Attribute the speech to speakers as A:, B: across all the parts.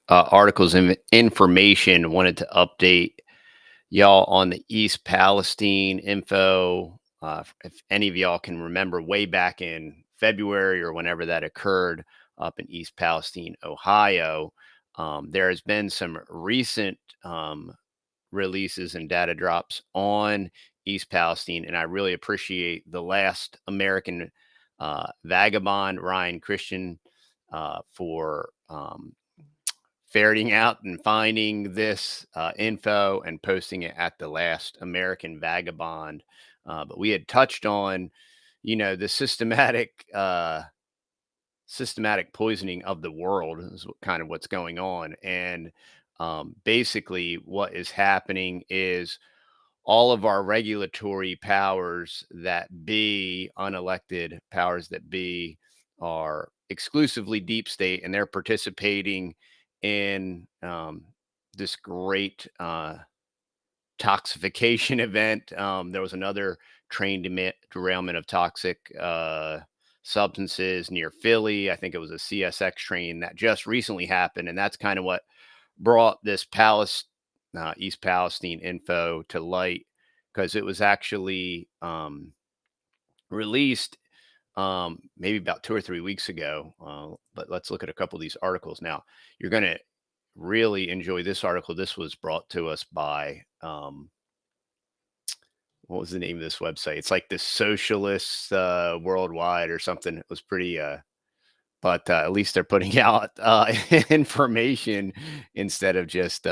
A: articles and information. Wanted to update y'all on the East Palestine info. If any of y'all can remember way back in February or whenever that occurred up in East Palestine, Ohio, there has been some recent releases and data drops on East Palestine, and I really appreciate the last American vagabond, Ryan Christian, for ferreting out and finding this info and posting it at the last American Vagabond. But we had touched on, the systematic poisoning of the world is kind of what's going on, and basically what is happening is all of our regulatory powers that be, unelected powers that be, are exclusively deep state, and they're participating in this great toxification event. There was another derailment of toxic substances near Philly. I think it was a CSX train that just recently happened, and that's kind of what brought this East Palestine info to light, because it was actually released maybe about 2 or 3 weeks ago. But let's look at a couple of these articles now. You're going to really enjoy this article. This was brought to us by what was the name of this website? It's like the Socialists Worldwide or something. It was pretty but at least they're putting out information instead of just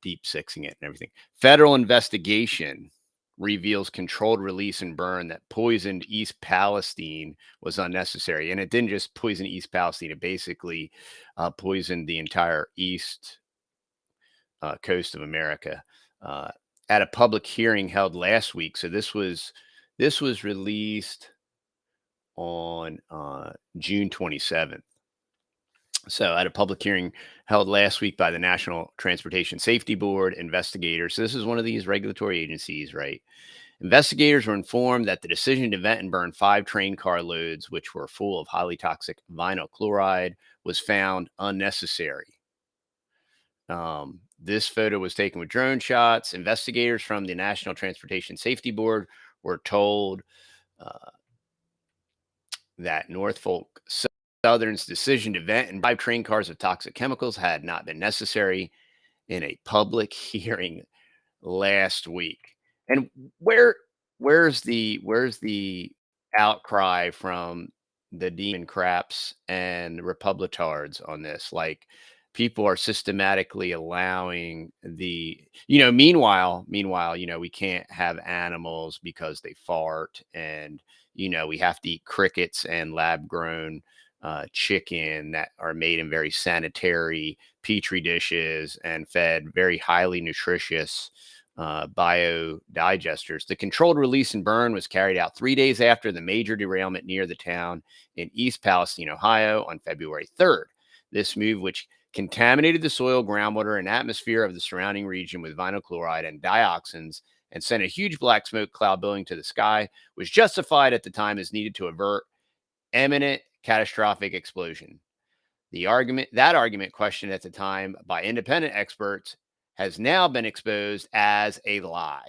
A: deep sixing it and everything. Federal investigation reveals controlled release and burn that poisoned East Palestine was unnecessary. And it didn't just poison East Palestine, it basically poisoned the entire east coast of America. At a public hearing held last week. So this was released on June 27th. So at a public hearing held last week by the National Transportation Safety Board, investigators, so this is one of these regulatory agencies, right? Investigators were informed that the decision to vent and burn 5 train car loads, which were full of highly toxic vinyl chloride, was found unnecessary. This photo was taken with drone shots. Investigators from the National Transportation Safety Board were told that Norfolk Southern's decision to vent and 5 train cars of toxic chemicals had not been necessary in a public hearing last week. And where's the outcry from the demon craps and Republicards on this? Like, people are systematically allowing meanwhile, we can't have animals because they fart, and we have to eat crickets and lab grown chicken that are made in very sanitary petri dishes and fed very highly nutritious biodigesters. The controlled release and burn was carried out 3 days after the major derailment near the town in East Palestine, Ohio on February 3rd. This move, which contaminated the soil, groundwater, and atmosphere of the surrounding region with vinyl chloride and dioxins and sent a huge black smoke cloud billowing to the sky, was justified at the time as needed to avert imminent catastrophic explosion. That argument questioned at the time by independent experts has now been exposed as a lie.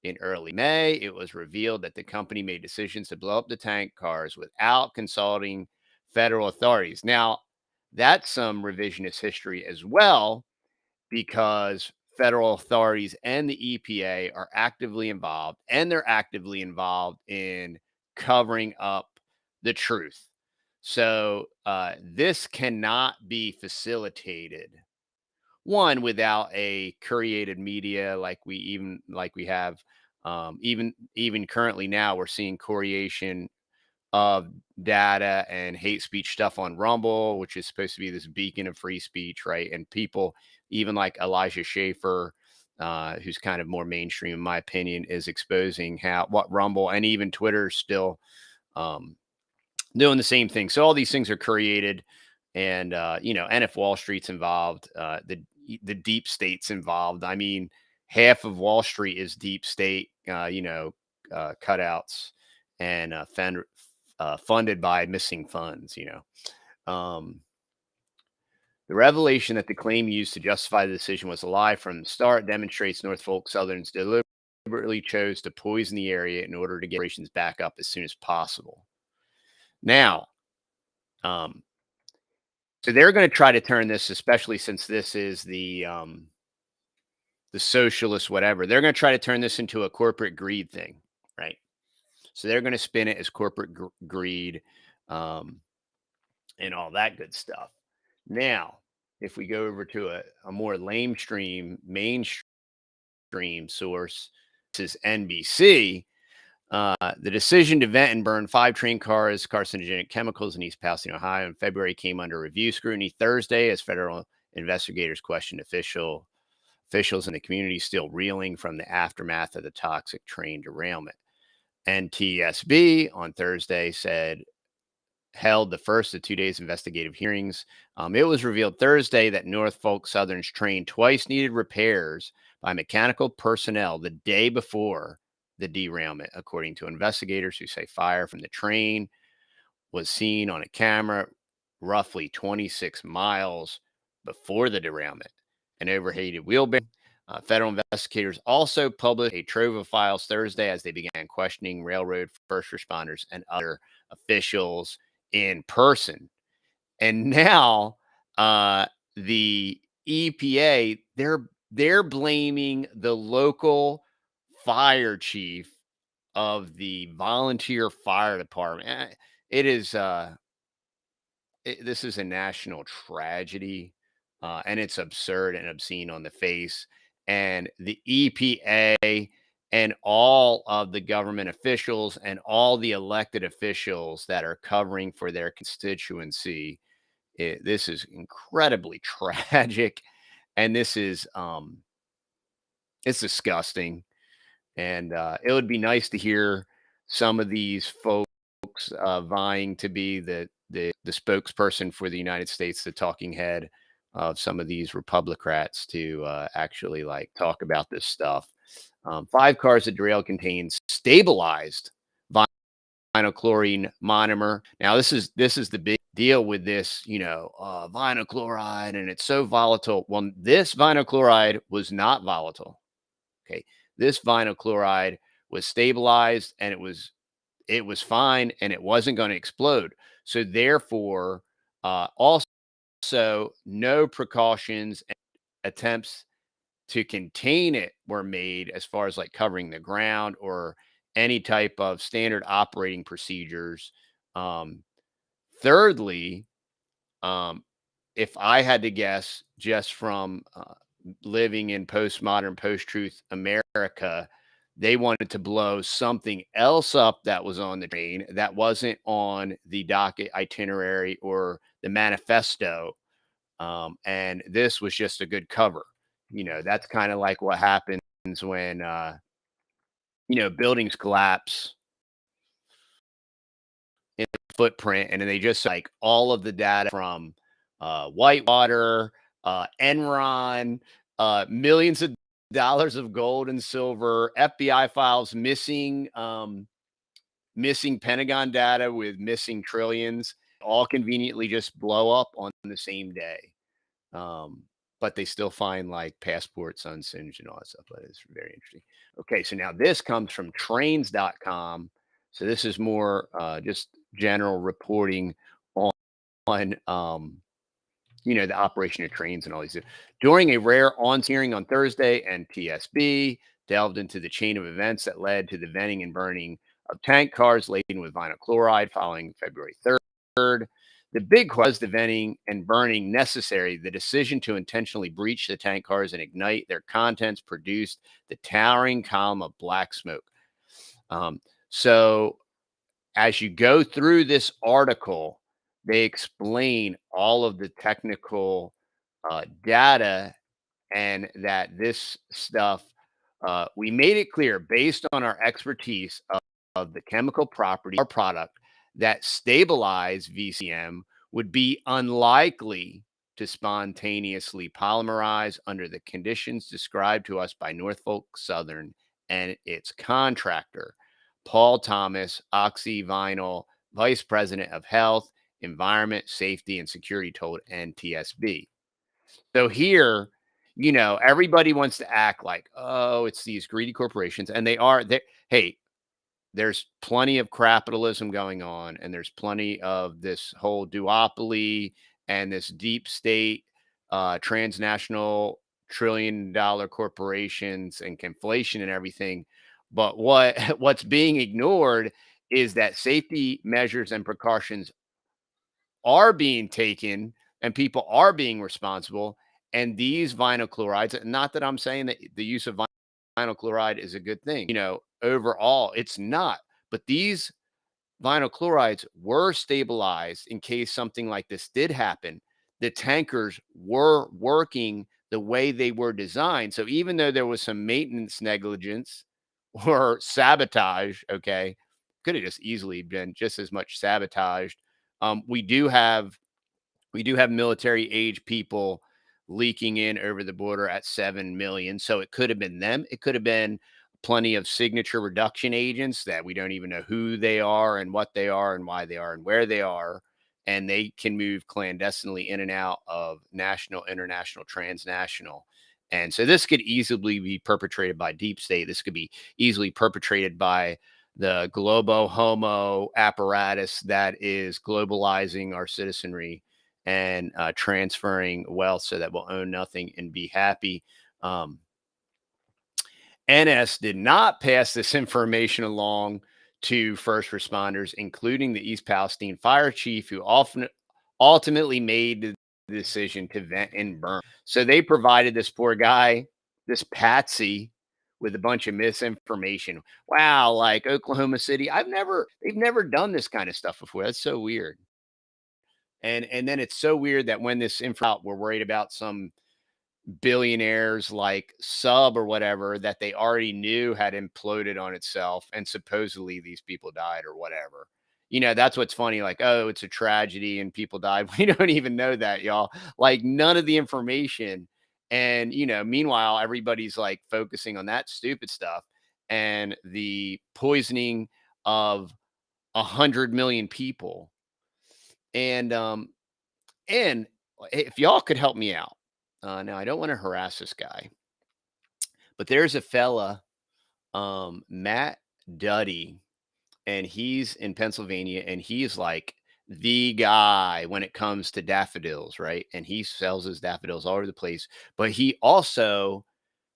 A: In early May, it was revealed that the company made decisions to blow up the tank cars without consulting federal authorities. Now, that's some revisionist history as well, because federal authorities and the EPA are actively involved, and they're actively involved in covering up the truth. So this cannot be facilitated, one, without a curated media like we have. Even currently now, we're seeing curation of data and hate speech stuff on Rumble, which is supposed to be this beacon of free speech, right? And people, even like Elijah Schaffer, who's kind of more mainstream, in my opinion, is exposing what Rumble and even Twitter is still doing the same thing. So all these things are created, and and if Wall Street's involved, the deep state's involved. I mean, half of Wall Street is deep state, cutouts and funded by missing funds. Um, The revelation that the claim used to justify the decision was a lie from the start demonstrates Norfolk Southern's deliberately chose to poison the area in order to get operations back up as soon as possible. Now, um, so they're going to try to turn this, especially since this is the socialist whatever. They're going to try to turn this into a corporate greed thing, right? So they're going to spin it as corporate greed, um, and all that good stuff. Now, if we go over to a more mainstream source, this is NBC. The decision to vent and burn 5 train cars, carcinogenic chemicals in East Palestine, Ohio, in February came under review scrutiny Thursday as federal investigators questioned officials in the community still reeling from the aftermath of the toxic train derailment. NTSB on Thursday held the first of 2 days investigative hearings. It was revealed Thursday that Norfolk Southern's train twice needed repairs by mechanical personnel the day before the derailment, according to investigators who say fire from the train was seen on a camera roughly 26 miles before the derailment. An overheated wheel bearing. Federal investigators also published a trove of files Thursday as they began questioning railroad first responders and other officials in person. And now the EPA, they're blaming the local fire chief of the volunteer fire department. It is this is a national tragedy, and it's absurd and obscene on the face. And the EPA and all of the government officials and all the elected officials that are covering for their constituency, this is incredibly tragic, and this is it's disgusting. And it would be nice to hear some of these folks vying to be the spokesperson for the United States, the talking head of some of these Republicrats to actually like talk about this stuff. 5 cars that derailed contains stabilized vinyl chlorine monomer. Now, this is the big deal with this, vinyl chloride, and it's so volatile. Well, this vinyl chloride was not volatile. Okay, this vinyl chloride was stabilized, and it was fine, and it wasn't going to explode. So therefore, also no precautions and attempts to contain it were made as far as like covering the ground or any type of standard operating procedures. Um, Thirdly, um, if I had to guess, just from living in postmodern, post-truth America, they wanted to blow something else up that was on the train that wasn't on the docket itinerary or the manifesto. And this was just a good cover. That's kind of like what happens when, buildings collapse in the footprint, and then they just like all of the data from Whitewater, Enron, millions of dollars of gold and silver, FBI files missing Pentagon data with missing trillions, all conveniently just blow up on the same day. But they still find like passports unsinged and all that stuff. But it's very interesting. Okay, so now this comes from trains.com. So this is more just general reporting on the operation of trains and all these. During a rare hearing on Thursday, NTSB delved into the chain of events that led to the venting and burning of tank cars laden with vinyl chloride following February 3rd. The big question was the venting and burning necessary. The decision to intentionally breach the tank cars and ignite their contents produced the towering column of black smoke. So as you go through this article, they explain all of the technical data, and that this stuff, we made it clear based on our expertise of the chemical property, our product, that stabilized VCM would be unlikely to spontaneously polymerize under the conditions described to us by Norfolk Southern and its contractor, Paul Thomas, Oxyvinyl, Vice President of Health, Environment, Safety, and Security, told NTSB. So here, everybody wants to act like, oh, it's these greedy corporations, and they are. Hey, there's plenty of capitalism going on, and there's plenty of this whole duopoly and this deep state, transnational trillion-dollar corporations and conflation and everything. But what's being ignored is that safety measures and precautions are being taken and people are being responsible. And these vinyl chlorides, not that I'm saying that the use of vinyl chloride is a good thing, overall, it's not. But these vinyl chlorides were stabilized in case something like this did happen. The tankers were working the way they were designed. So even though there was some maintenance negligence or sabotage, okay, could have just easily been just as much sabotaged. We do have military age people leaking in over the border at 7 million. So it could have been them. It could have been plenty of signature reduction agents that we don't even know who they are and what they are and why they are and where they are. And they can move clandestinely in and out of national, international, transnational. And so this could easily be perpetrated by deep state. This could be easily perpetrated by the globo homo apparatus that is globalizing our citizenry and transferring wealth so that we'll own nothing and be happy. Um, NS did not pass this information along to first responders, including the East Palestine fire chief, who often ultimately made the decision to vent and burn. So they provided this poor guy, this patsy, with a bunch of misinformation. Wow, like Oklahoma City, they've never done this kind of stuff before. That's so weird. And then it's so weird that when this info out, we're worried about some billionaires like Sub or whatever that they already knew had imploded on itself, and supposedly these people died or whatever. That's what's funny. Like, oh, it's a tragedy and people died. We don't even know that, y'all. Like, none of the information. And meanwhile, everybody's like focusing on that stupid stuff and the poisoning of 100 million people. And if y'all could help me out, now I don't want to harass this guy, but there's a fella, Matt Duddy, and he's in Pennsylvania, and he's like the guy when it comes to daffodils, right? And he sells his daffodils all over the place, but he also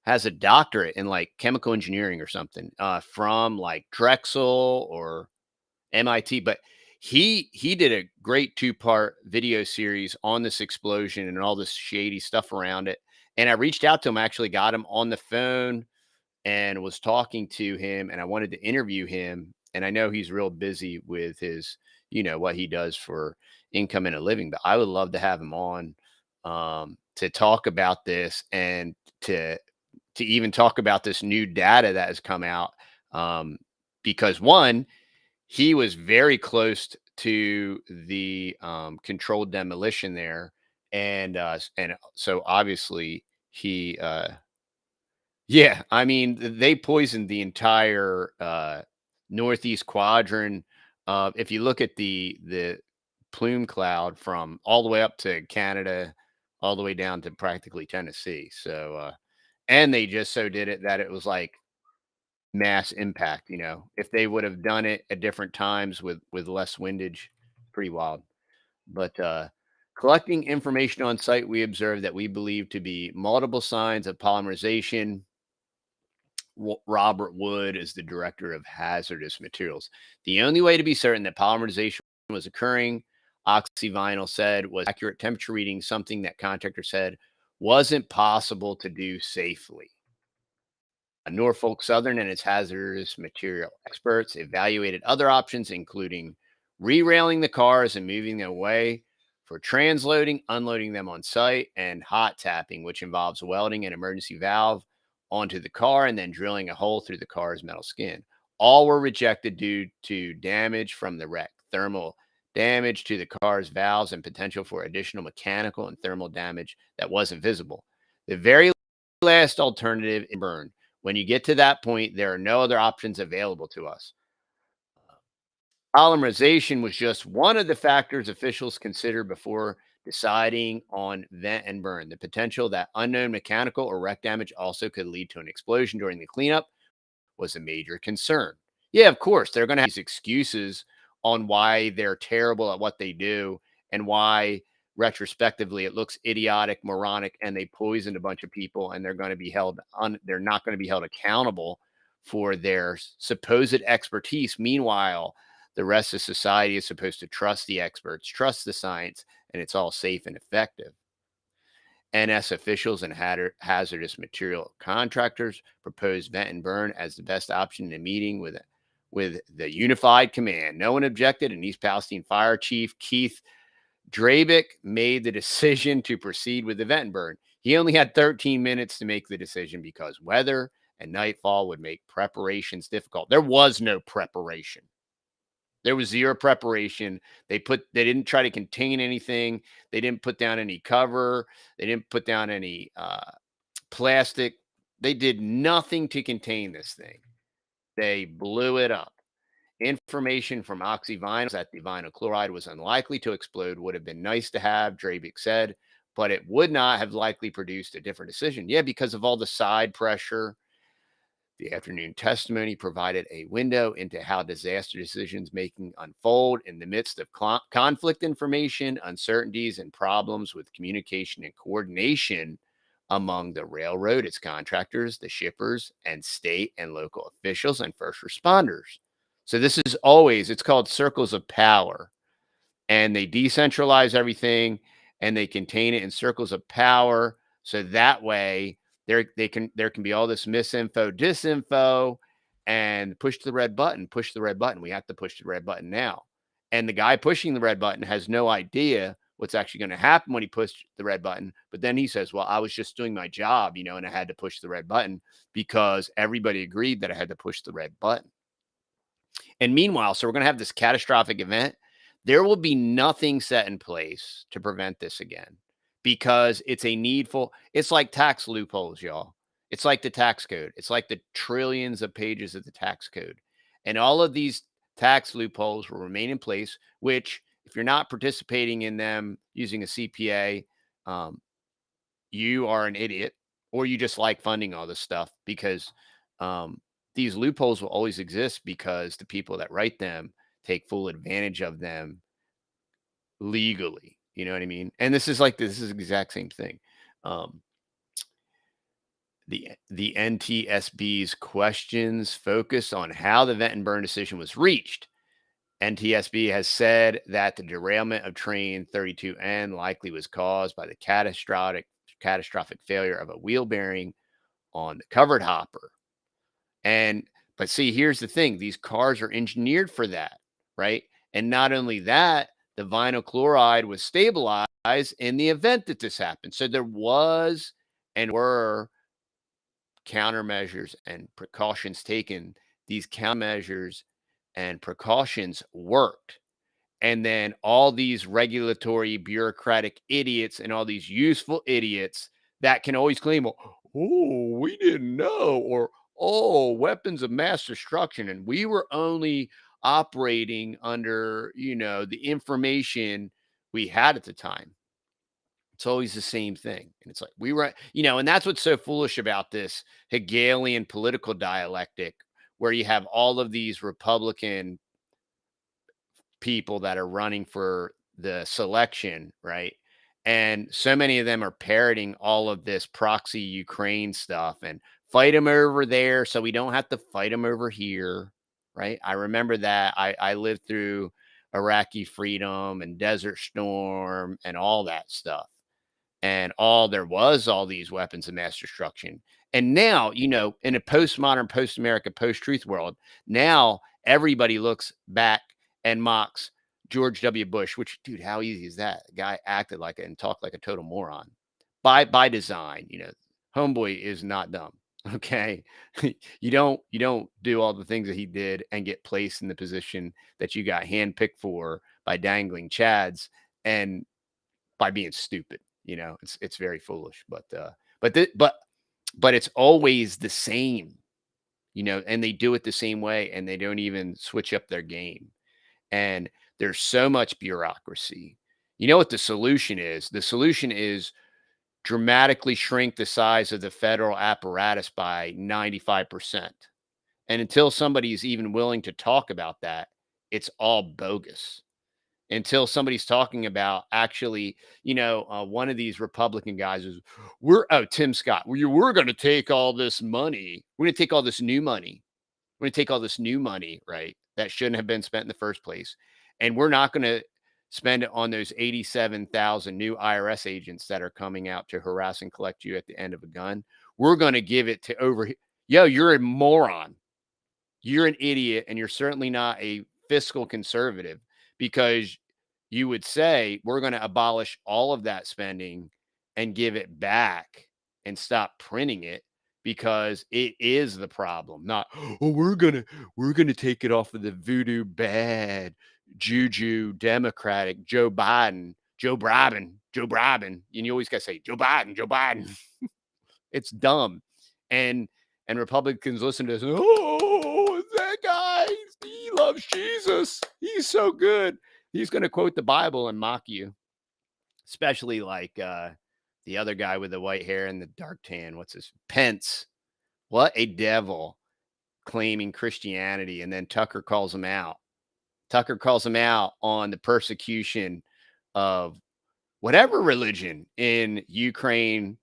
A: has a doctorate in like chemical engineering or something, from like Drexel or MIT, but he did a great two-part video series on this explosion and all this shady stuff around it. And I reached out to him, actually got him on the phone and was talking to him, and I wanted to interview him. And I know he's real busy with his, what he does for income and a living, but I would love to have him on, to talk about this and to even talk about this new data that has come out. Because one, he was very close to the controlled demolition there, and so obviously yeah, I mean, they poisoned the entire northeast quadrant. If you look at the plume cloud from all the way up to Canada, all the way down to practically Tennessee. So and they just so did it that it was like mass impact. If they would have done it at different times with less windage, pretty wild. But collecting information on site, we observed that we believe to be multiple signs of polymerization. Robert Wood is the director of hazardous materials. The only way to be certain that polymerization was occurring, Oxyvinyl said, was accurate temperature reading, something that contractor said wasn't possible to do safely. Norfolk Southern and its hazardous material experts evaluated other options, including re-railing the cars and moving them away for transloading, unloading them on site, and hot tapping, which involves welding an emergency valve onto the car and then drilling a hole through the car's metal skin. All were rejected due to damage from the wreck, thermal damage to the car's valves, and potential for additional mechanical and thermal damage that wasn't visible. The very last alternative is burn. When you get to that point, there are no other options available to us. Polymerization was just one of the factors officials considered before deciding on vent and burn. The potential that unknown mechanical or wreck damage also could lead to an explosion during the cleanup was a major concern. Yeah, of course, they're going to have these excuses on why they're terrible at what they do and why retrospectively it looks idiotic, moronic, and they poisoned a bunch of people and they're going to be they're not going to be held accountable for their supposed expertise. Meanwhile, the rest of society is supposed to trust the experts, trust the science, and it's all safe and effective. NS officials and hazardous material contractors proposed vent and burn as the best option in a meeting with the unified command. No one objected, and East Palestine Fire Chief Keith Drabick made the decision to proceed with the vent and burn. He only had 13 minutes to make the decision because weather and nightfall would make preparations difficult. There was no preparation. There was zero preparation. They didn't try to contain anything. They didn't put down any cover. They didn't put down any plastic. They did nothing to contain this thing. They blew it up. Information from oxyvinyls that the vinyl chloride was unlikely to explode would have been nice to have, Drabick said, but it would not have likely produced a different decision. Yeah, because of all the side pressure. The afternoon testimony provided a window into how disaster decisions making unfold in the midst of conflict information, uncertainties, and problems with communication and coordination among the railroad, its contractors, the shippers, and state and local officials and first responders. So this is always, it's called circles of power. And they decentralize everything and they contain it in circles of power. So that way there can be all this misinfo, disinfo, and push the red button, push the red button. We have to push the red button now. And the guy pushing the red button has no idea what's actually going to happen when he pushed the red button. But then he says, well, I was just doing my job, and I had to push the red button because everybody agreed that I had to push the red button. And meanwhile, so we're going to have this catastrophic event. There will be nothing set in place to prevent this again because it's it's like tax loopholes, y'all. It's like the tax code. It's like the trillions of pages of the tax code. And all of these tax loopholes will remain in place, which if you're not participating in them using a CPA, you are an idiot or you just like funding all this stuff because these loopholes will always exist because the people that write them take full advantage of them legally. You know what I mean? And this is the exact same thing. The NTSB's questions focus on how the vent and burn decision was reached. NTSB has said that the derailment of train 32N likely was caused by the catastrophic failure of a wheel bearing on the covered hopper. But see, here's the thing. These cars are engineered for that, right? And not only that, the vinyl chloride was stabilized in the event that this happened. So there was and were countermeasures and precautions taken. These countermeasures and precautions worked. And then all these regulatory bureaucratic idiots and all these useful idiots that can always claim, oh, we didn't know, or oh, weapons of mass destruction. And we were only operating under, the information we had at the time. It's always the same thing. And it's like we were, and that's what's so foolish about this Hegelian political dialectic, where you have all of these Republican people that are running for the selection, right? And so many of them are parroting all of this proxy Ukraine stuff and fight them over there so we don't have to fight them over here, right? I remember that. I lived through Iraqi freedom and Desert Storm and all that stuff. And there was all these weapons of mass destruction. And now, in a postmodern, post-America, post-truth world, now everybody looks back and mocks George W. Bush, which, dude, how easy is that? The guy acted like it and talked like a total moron by design. Homeboy is not dumb. Okay. You don't do all the things that he did and get placed in the position that you got handpicked for by dangling chads and by being stupid. It's very foolish, but it's always the same, and they do it the same way and they don't even switch up their game. And there's so much bureaucracy. You know what the solution is? The solution is dramatically shrink the size of the federal apparatus by 95%. And until somebody's even willing to talk about that, it's all bogus. Until somebody's talking about actually, one of these Republican guys is, Tim Scott, we're going to take all this money. We're going to take all this new money. We're going to take all this new money, right? That shouldn't have been spent in the first place. And we're not going to spend it on those 87,000 new IRS agents that are coming out to harass and collect you at the end of a gun. We're going to give it to yo, you're a moron. You're an idiot, and you're certainly not a fiscal conservative, because you would say we're going to abolish all of that spending and give it back and stop printing it, because it is the problem. Not, oh, we're gonna take it off of the voodoo bad juju Democratic Joe Biden, and you always gotta say Joe Biden. It's dumb. And Republicans listen to this. Oh, that guy, he loves Jesus. He's so good. He's going to quote the Bible and mock you, especially like the other guy with the white hair and the dark tan. What's his? Pence. What a devil, claiming Christianity. And then Tucker calls him out. Tucker calls him out on the persecution of whatever religion in Ukraine.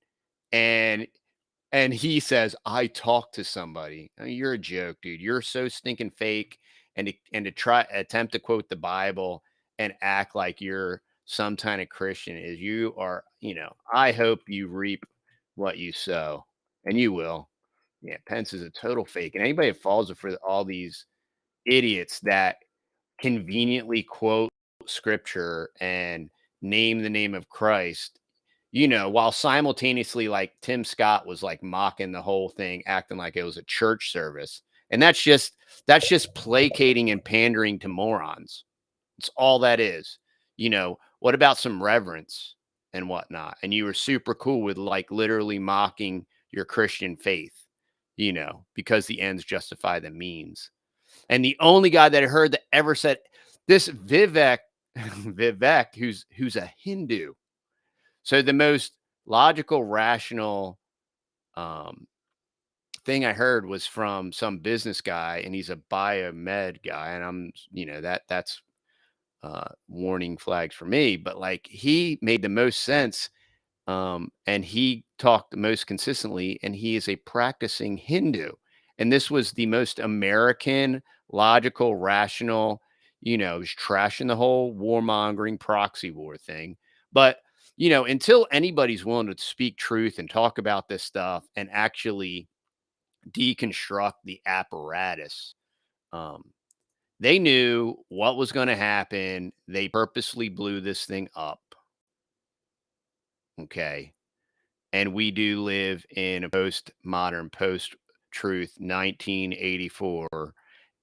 A: And he says, I talked to somebody. I mean, you're a joke, dude. You're so stinking fake. And to try attempt to quote the Bible and act like you're some kind of Christian is, you are, I hope you reap what you sow. And you will. Yeah, Pence is a total fake. And anybody that falls for all these idiots that conveniently quote scripture and name the name of Christ, while simultaneously, like, Tim Scott was like mocking the whole thing, acting like it was a church service. And that's just placating and pandering to morons. It's all that is. What about some reverence and whatnot? And you were super cool with, like, literally mocking your Christian faith, because the ends justify the means. And the only guy that I heard that ever said this, Vivek, who's a Hindu. So the most logical, rational thing I heard was from some business guy, and he's a biomed guy, and that's warning flags for me. But, like, he made the most sense, and he talked the most consistently, and he is a practicing Hindu. And this was the most American, logical, rational. He's trashing the whole warmongering proxy war thing. But, until anybody's willing to speak truth and talk about this stuff and actually deconstruct the apparatus, um, they knew what was going to happen. They purposely blew this thing up. Okay. And we do live in a postmodern, post-truth 1984.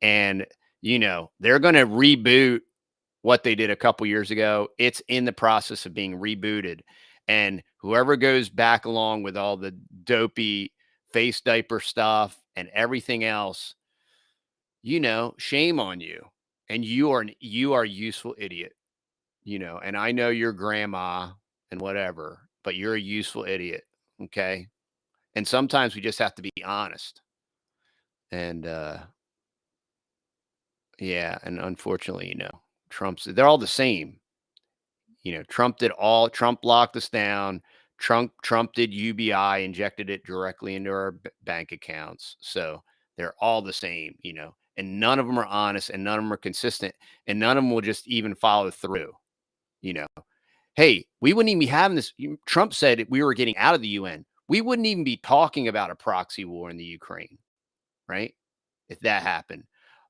A: And, they're going to reboot what they did a couple years ago. It's in the process of being rebooted. And whoever goes back along with all the dopey face diaper stuff and everything else, shame on you. And you are a useful idiot, and I know your grandma and whatever, but you're a useful idiot. Okay. And sometimes we just have to be honest. And yeah, and unfortunately, they're all the same. Trump locked us down. Trump did UBI, injected it directly into our bank accounts. So they're all the same, and none of them are honest, and none of them are consistent, and none of them will just even follow through. You know, hey, we wouldn't even be having this. Trump said we were getting out of the UN. We wouldn't even be talking about a proxy war in the Ukraine, right? If that happened.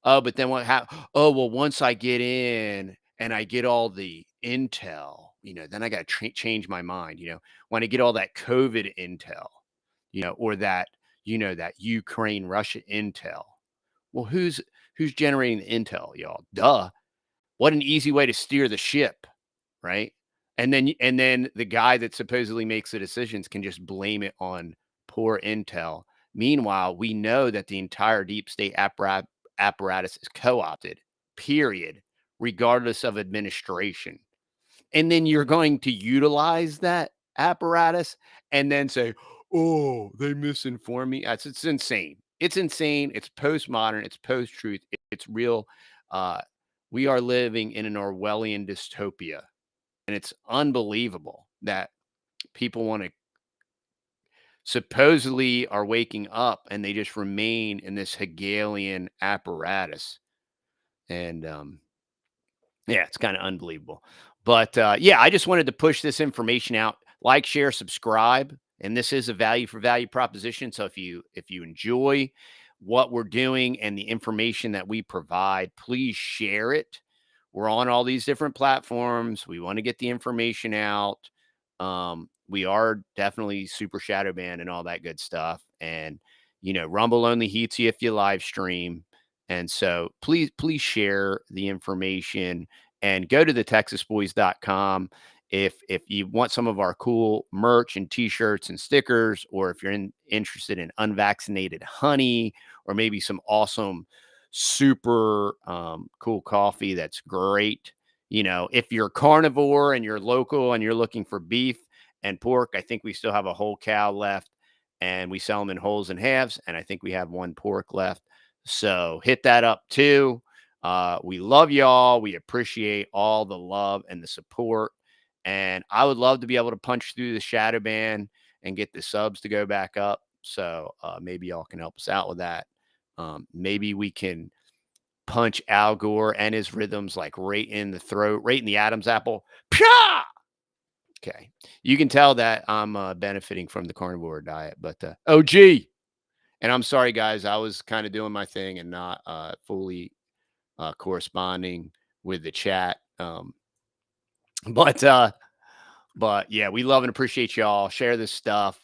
A: Oh, but then what happened? Oh, well, once I get in and I get all the intel, then I got to change my mind. When I get all that COVID intel, or that Ukraine Russia intel. Well, who's generating the intel, y'all? Duh. What an easy way to steer the ship, right? And then the guy that supposedly makes the decisions can just blame it on poor intel. Meanwhile, we know that the entire deep state apparatus is co-opted, period, regardless of administration. And then you're going to utilize that apparatus and then say, "Oh, they misinformed me." It's insane. It's insane. It's postmodern. It's post-truth. It's real. Uh, we are living in an Orwellian dystopia, and it's unbelievable that people want to supposedly are waking up and they just remain in this Hegelian apparatus. And yeah, it's kind of unbelievable. But yeah, I just wanted to push this information out. Like, share, subscribe. And this is a value for value proposition. So if you enjoy what we're doing and the information that we provide, please share it. We're on all these different platforms. We want to get the information out. We are definitely super shadow banned and all that good stuff. And Rumble only heats you if you live stream. And so please share the information and go to the TexasBoys.com if you want some of our cool merch and t-shirts and stickers, or if you're interested in unvaccinated honey, or maybe some awesome, super cool coffee that's great. If you're carnivore and you're local and you're looking for beef and pork, I think we still have a whole cow left, and we sell them in wholes and halves, and I think we have one pork left. So hit that up too. We love y'all. We appreciate all the love and the support. And I would love to be able to punch through the shadow ban and get the subs to go back up. So maybe y'all can help us out with that. Maybe we can punch Al Gore and his rhythms like right in the throat, right in the Adam's apple. Pya! Okay. You can tell that I'm benefiting from the carnivore diet, but OG. And I'm sorry, guys. I was kind of doing my thing and not fully corresponding with the chat. But yeah, we love and appreciate y'all. Share this stuff.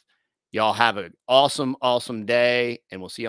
A: Y'all have an awesome, awesome day, and we'll see you.